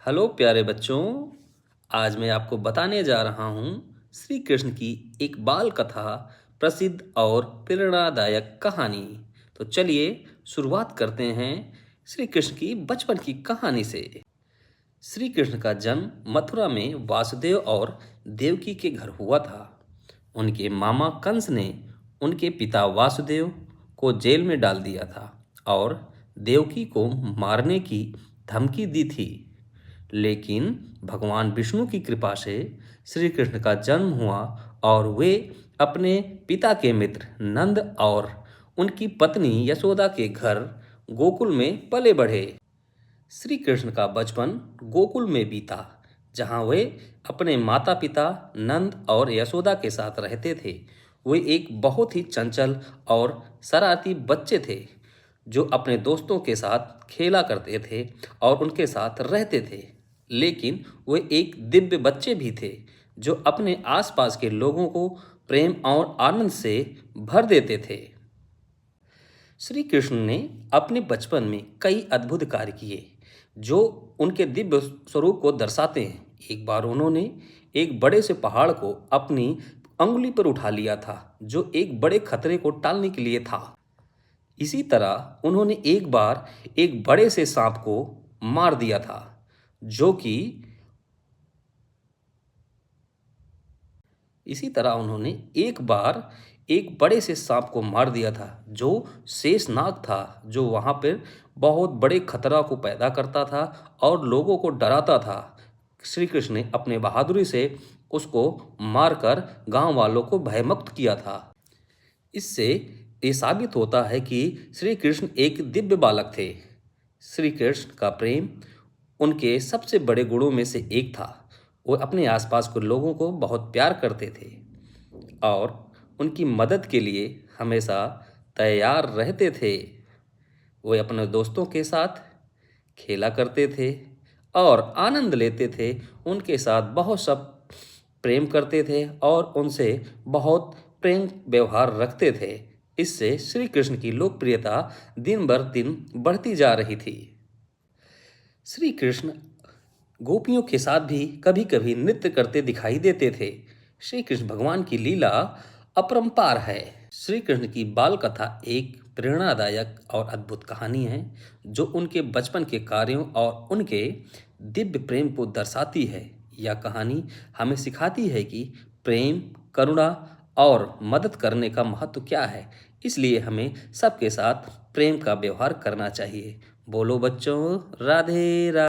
Hello प्यारे बच्चों। आज मैं आपको बताने जा रहा हूँ श्री कृष्ण की एक बाल कथा, प्रसिद्ध और प्रेरणादायक कहानी। तो चलिए शुरुआत करते हैं श्री कृष्ण की बचपन की कहानी से। श्री कृष्ण का जन्म मथुरा में वासुदेव और देवकी के घर हुआ था। उनके मामा कंस ने उनके पिता वासुदेव को जेल में डाल दिया था और देवकी को मारने की धमकी दी थी। लेकिन भगवान विष्णु की कृपा से श्री कृष्ण का जन्म हुआ और वे अपने पिता के मित्र नंद और उनकी पत्नी यशोदा के घर गोकुल में पले बढ़े। श्री कृष्ण का बचपन गोकुल में बीता, जहाँ वे अपने माता पिता नंद और यशोदा के साथ रहते थे। वे एक बहुत ही चंचल और शरारती बच्चे थे, जो अपने दोस्तों के साथ खेला करते थे और उनके साथ रहते थे। लेकिन वे एक दिव्य बच्चे भी थे, जो अपने आसपास के लोगों को प्रेम और आनंद से भर देते थे। श्री कृष्ण ने अपने बचपन में कई अद्भुत कार्य किए, जो उनके दिव्य स्वरूप को दर्शाते हैं। एक बार उन्होंने एक बड़े से पहाड़ को अपनी अंगुली पर उठा लिया था, जो एक बड़े खतरे को टालने के लिए था। इसी तरह उन्होंने एक बार एक बड़े से सांप को मार दिया था, जो कि इसी तरह उन्होंने एक बार एक बड़े से सांप को मार दिया था, जो शेषनाग था, जो वहां पर बहुत बड़े खतरा को पैदा करता था और लोगों को डराता था। श्री कृष्ण ने अपने बहादुरी से उसको मारकर गांव वालों को भयमुक्त किया था। इससे ये साबित होता है कि श्री कृष्ण एक दिव्य बालक थे। श्री कृष्ण का प्रेम उनके सबसे बड़े गुणों में से एक था। वो अपने आसपास के लोगों को बहुत प्यार करते थे और उनकी मदद के लिए हमेशा तैयार रहते थे। वे अपने दोस्तों के साथ खेला करते थे और आनंद लेते थे। उनके साथ बहुत सब प्रेम करते थे और उनसे बहुत प्रेम व्यवहार रखते थे। इससे श्री कृष्ण की लोकप्रियता दिन बर दिन बढ़ती जा रही थी। श्री कृष्ण गोपियों के साथ भी कभी कभी नृत्य करते दिखाई देते थे। श्री कृष्ण भगवान की लीला अपरंपार है। श्री कृष्ण की बाल कथा एक प्रेरणादायक और अद्भुत कहानी है, जो उनके बचपन के कार्यों और उनके दिव्य प्रेम को दर्शाती है। यह कहानी हमें सिखाती है कि प्रेम, करुणा और मदद करने का महत्व क्या है। इसलिए हमें सबके साथ प्रेम का व्यवहार करना चाहिए। बोलो बच्चों, राधे राधे।